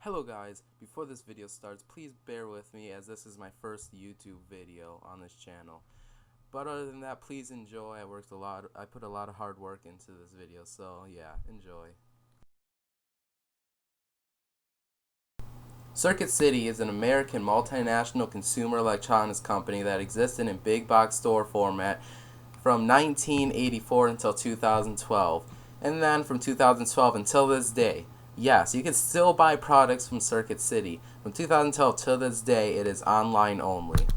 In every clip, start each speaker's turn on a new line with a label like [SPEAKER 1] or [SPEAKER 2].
[SPEAKER 1] Hello guys, before this video starts, please bear with me as this is my first YouTube video on this channel. But other than that, please enjoy. I put a lot of hard work into this video, so yeah, enjoy. Circuit City is an American multinational consumer electronics company that existed in big box store format from 1984 until 2012, and then from 2012 until this day. Yes, you can still buy products from Circuit City. From 2012 till this day, it is online only.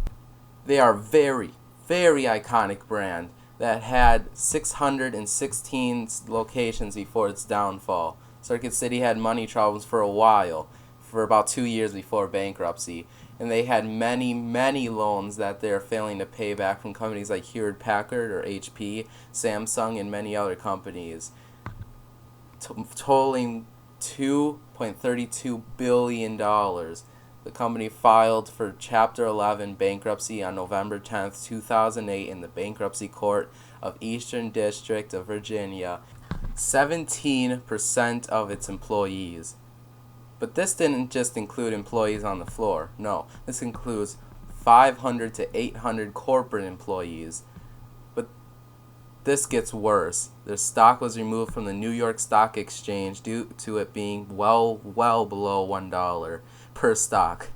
[SPEAKER 1] They are very iconic brand that had 616 locations before its downfall. Circuit City had money troubles for a while, for about 2 years before bankruptcy, and they had many loans that they're failing to pay back from companies like Hewlett Packard or HP, Samsung, and many other companies, totaling $2.32 billion. The company filed for Chapter 11 bankruptcy on November 10th, 2008 in the Bankruptcy Court of Eastern District of Virginia. 17% of its employees. But this didn't just include employees on the floor. No, this includes 500 to 800 corporate employees. But this gets worse. Their stock was removed from the New York Stock Exchange due to it being well below $1 per stock.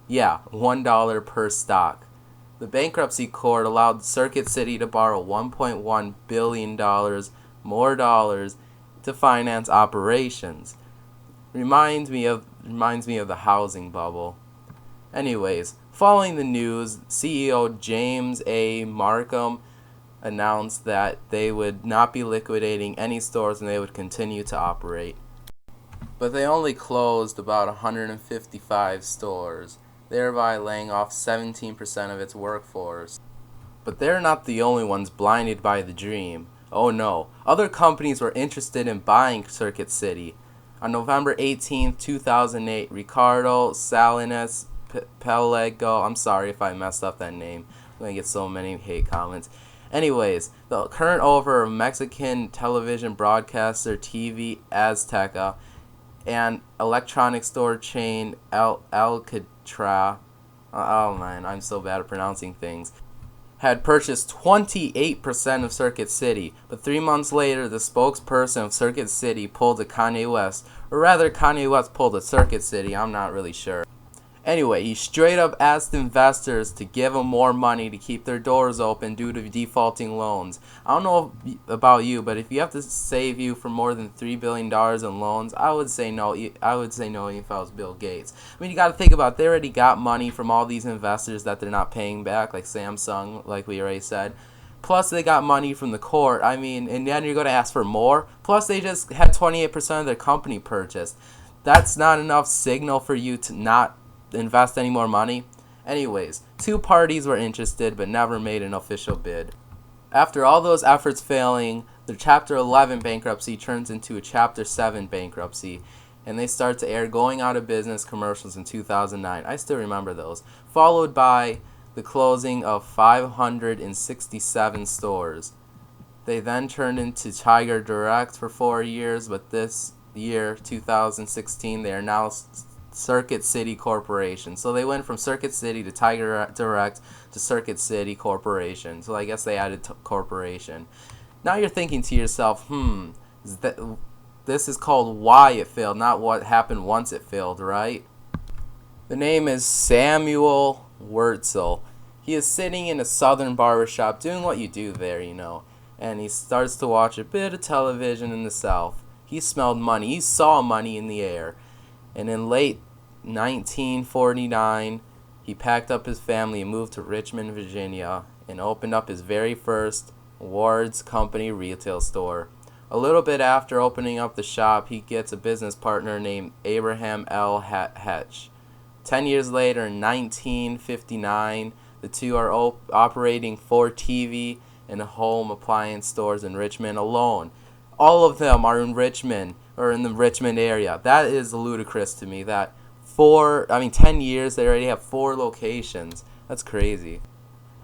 [SPEAKER 1] Yeah, $1 per stock. The bankruptcy court allowed Circuit City to borrow $1.1 billion more dollars to finance operations. Reminds me of the housing bubble. Anyways, following the news, CEO James A. Markham announced that they would not be liquidating any stores and they would continue to operate. But they only closed about 155 stores, thereby laying off 17% of its workforce. But they're not the only ones blinded by the dream. Oh no, other companies were interested in buying Circuit City. On November 18, 2008, Ricardo Salinas Pelego, I'm sorry if I messed up that name, I'm going to get so many hate comments. Anyways, the current owner of Mexican television broadcaster TV Azteca and electronic store chain Alcatra, oh man, I'm so bad at pronouncing things, had purchased 28% of Circuit City, but 3 months later, the spokesperson of Circuit City pulled a Kanye West, or rather Kanye West pulled a Circuit City, I'm not really sure. Anyway, he straight up asked investors to give him more money to keep their doors open due to defaulting loans. I don't know about you, but if you have to save you for more than $3 billion in loans, I would say no. I would say no if I was Bill Gates. I mean, you got to think about it. They already got money from all these investors that they're not paying back, like Samsung, like we already said. Plus, they got money from the court. I mean, and then you're going to ask for more. Plus, they just had 28% of their company purchased. That's not enough signal for you to not invest any more money. Anyways, 2 parties were interested but never made an official bid. After all those efforts failing, the Chapter 11 bankruptcy turns into a Chapter 7 bankruptcy, and they start to air going out of business commercials in 2009. I still remember those. Followed by the closing of 567 stores. They then turned into Tiger Direct for 4 years, but this year, 2016, they are now Circuit City Corporation. So they went from Circuit City to Tiger Direct to Circuit City Corporation. So I guess they added corporation. Now you're thinking to yourself, this is called why it failed, not what happened once it failed, right? The name is Samuel Wurtzel. He is sitting in a southern barbershop doing what you do there, you know. And he starts to watch a bit of television in the South. He smelled money. He saw money in the air. And in late 1949, he packed up his family and moved to Richmond, Virginia, and opened up his very first Ward's Company retail store. A little bit after opening up the shop, he gets a business partner named Abraham L. Hetch. 10 years later, in 1959, the two are operating 4 TV and home appliance stores in Richmond alone. All of them are in Richmond, or in the Richmond area. That is ludicrous to me. That 10 years, they already have 4 locations. That's crazy.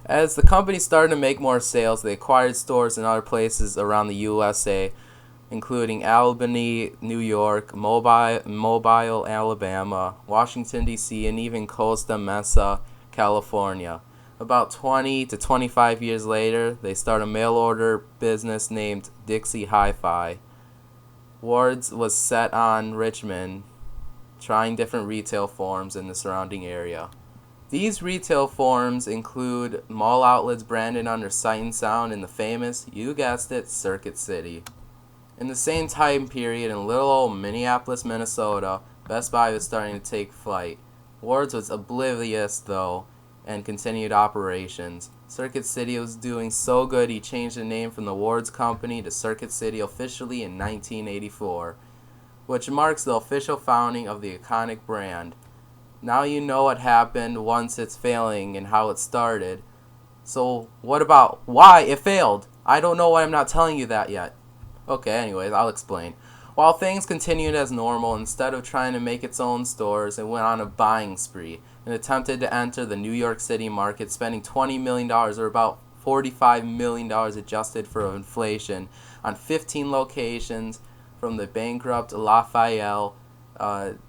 [SPEAKER 1] As the company started to make more sales, they acquired stores in other places around the USA, including Albany, New York, Mobile, Alabama, Washington, D.C., and even Costa Mesa, California. About 20 to 25 years later, they start a mail-order business named Dixie Hi-Fi. Ward's was set on Richmond, trying different retail forms in the surrounding area. These retail forms include mall outlets branded under Sight and Sound in the famous, you guessed it, Circuit City. In the same time period in little old Minneapolis, Minnesota, Best Buy was starting to take flight. Ward's was oblivious, though, and continued operations. Circuit City was doing so good he changed the name from the Ward's Company to Circuit City officially in 1984, which marks the official founding of the iconic brand. Now you know what happened once it's failing and how it started. So what about why it failed? I don't know why I'm not telling you that yet. Okay, anyways, I'll explain. While things continued as normal, instead of trying to make its own stores, it went on a buying spree and attempted to enter the New York City market, spending $20 million, or about $45 million adjusted for inflation, on 15 locations from the bankrupt Lafayette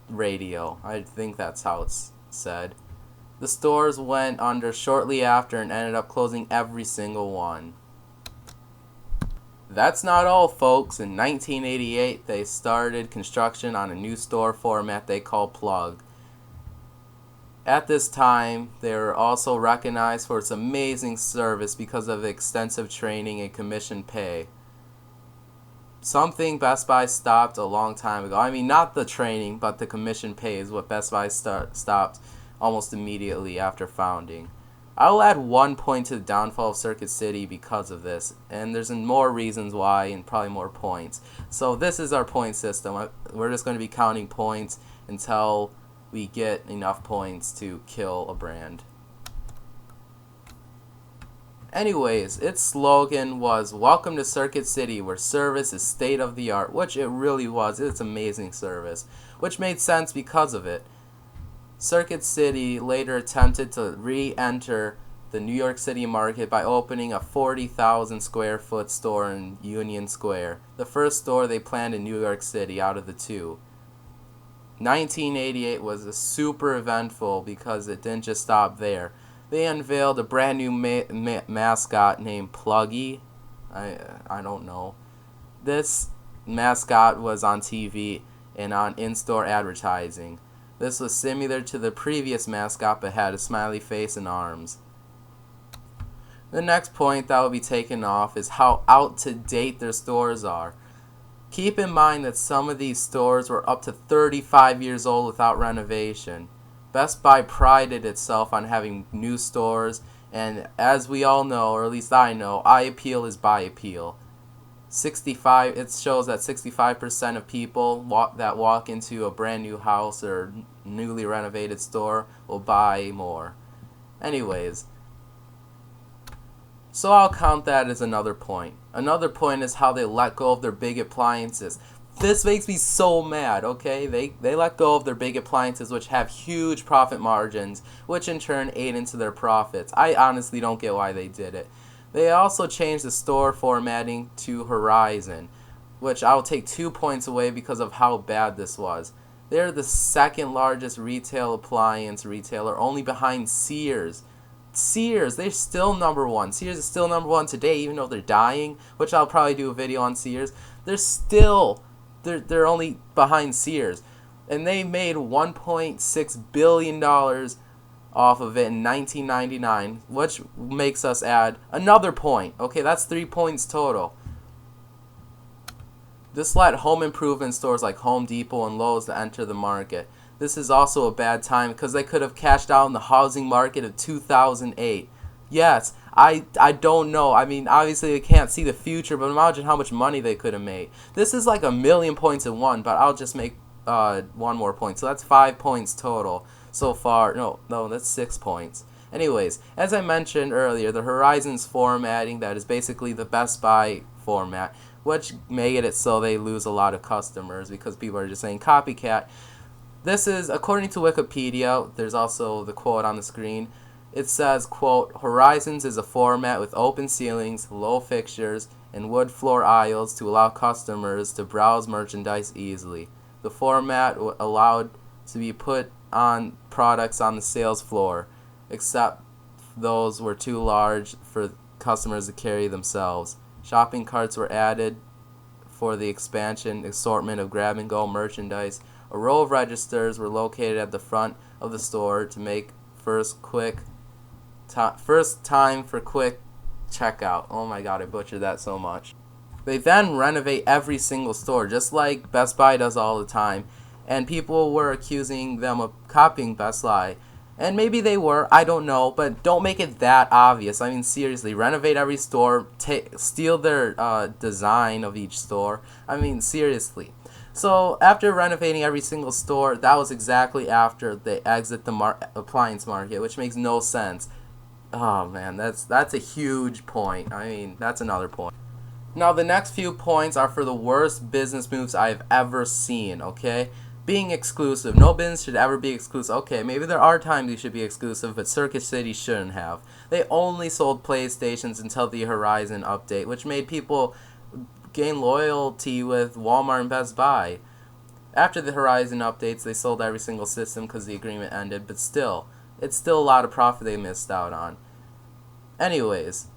[SPEAKER 1] radio. I think that's how it's said. The stores went under shortly after and ended up closing every single one. That's not all, folks. In 1988, they started construction on a new store format they call Plug. At this time, they were also recognized for its amazing service because of extensive training and commission pay. Something Best Buy stopped a long time ago. I mean, not the training, but the commission pay is what Best Buy stopped almost immediately after founding. I'll add 1 point to the downfall of Circuit City because of this, and there's more reasons why and probably more points. So this is our point system. We're just going to be counting points until we get enough points to kill a brand. Anyways, its slogan was, "Welcome to Circuit City, where service is state of the art," which it really was. It's amazing service, which made sense because of it. Circuit City later attempted to re-enter the New York City market by opening a 40,000 square foot store in Union Square, the first store they planned in New York City out of the two. 1988 was super eventful because it didn't just stop there. They unveiled a brand new mascot named Pluggy. I don't know. This mascot was on TV and on in-store advertising. This was similar to the previous mascot but had a smiley face and arms. The next point that will be taken off is how out-to-date their stores are. Keep in mind that some of these stores were up to 35 years old without renovation. Best Buy prided itself on having new stores, and as we all know, or at least I know, eye appeal is buy appeal. It shows that 65% of people that walk into a brand new house or newly renovated store will buy more. Anyways, so I'll count that as another point. Another point is how they let go of their big appliances. This makes me so mad, okay? They let go of their big appliances, which have huge profit margins, which in turn ate into their profits. I honestly don't get why they did it. They also changed the store formatting to Horizon, which I'll take 2 points away because of how bad this was. They're the second largest retail appliance retailer, only behind Sears. Sears, they're still number one. Sears is still number one today, even though they're dying, which I'll probably do a video on Sears. They're only behind Sears. And they made $1.6 billion off of it in 1999, which makes us add another point. Okay, that's 3 points total. This let home improvement stores like Home Depot and Lowe's to enter the market. This is also a bad time because they could have cashed out in the housing market of 2008. Yes, I don't know. I mean, obviously they can't see the future, but imagine how much money they could have made. This is like 1,000,000 points in one, but I'll just make one more point. So that's 5 points total so far. No, that's 6 points. Anyways, as I mentioned earlier, the Horizons formatting, that is basically the Best Buy format, which made it so they lose a lot of customers because people are just saying copycat. This is, according to Wikipedia, there's also the quote on the screen. It says, quote, "Horizons is a format with open ceilings, low fixtures, and wood floor aisles to allow customers to browse merchandise easily. The format allowed to be put on products on the sales floor, except those were too large for customers to carry themselves. Shopping carts were added for the expansion assortment of grab-and-go merchandise. A row of registers were located at the front of the store to make first time for quick checkout. Oh my god, I butchered that so much. They then renovate every single store, just like Best Buy does all the time. And people were accusing them of copying Best Buy. And maybe they were, I don't know, but don't make it that obvious. I mean, seriously, renovate every store, steal their design of each store. I mean, seriously. So after renovating every single store, that was exactly after they exit the appliance market, which makes no sense. Oh man, that's a huge point. I mean, that's another point. Now the next few points are for the worst business moves I've ever seen, okay? Being exclusive. No business should ever be exclusive. Okay, maybe there are times you should be exclusive, but Circuit City shouldn't have. They only sold PlayStations until the Horizon update, which made people gain loyalty with Walmart and Best Buy. After the Horizon updates, they sold every single system because the agreement ended, but still, it's still a lot of profit they missed out on. Anyways,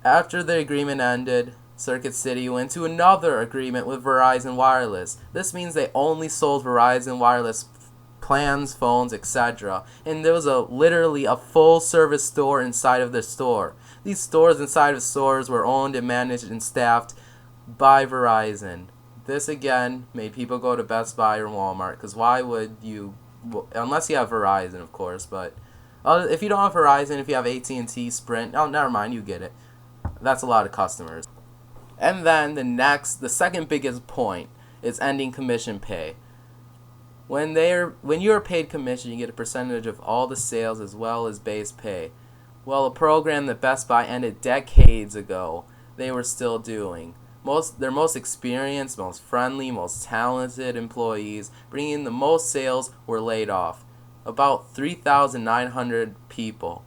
[SPEAKER 1] after the agreement ended, Circuit City went to another agreement with Verizon Wireless. This means they only sold Verizon Wireless plans, phones, etc. And there was literally a full service store inside of their store. These stores inside of stores were owned and managed and staffed by Verizon. This again made people go to Best Buy or Walmart, because why would you, unless you have Verizon, of course, but if you don't have Verizon, if you have AT&T, Sprint, oh, never mind, you get it. That's a lot of customers. And then the second biggest point is ending commission pay. When you are paid commission, you get a percentage of all the sales as well as base pay. Well, a program that Best Buy ended decades ago, they were still doing. Their most experienced, most friendly, most talented employees, bringing in the most sales, were laid off. About 3,900 people.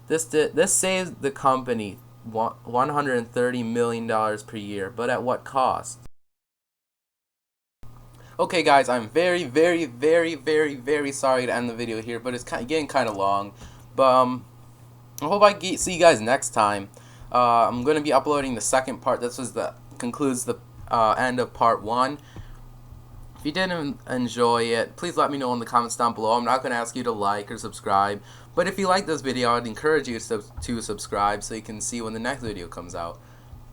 [SPEAKER 1] This saved the company $130 million per year, but at what cost? Okay guys, I'm very, very, very, very, very sorry to end the video here, but it's getting kind of long. But I hope I see you guys next time. I'm going to be uploading the second part. This concludes the end of part 1. If you didn't enjoy it, please let me know in the comments down below. I'm not going to ask you to like or subscribe, but if you like this video, I'd encourage you to subscribe so you can see when the next video comes out.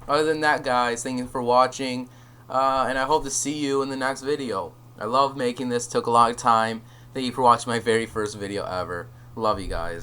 [SPEAKER 1] Other than that, guys, thank you for watching, and I hope to see you in the next video. I love making this. Took a long time. Thank you for watching my very first video ever. Love you guys.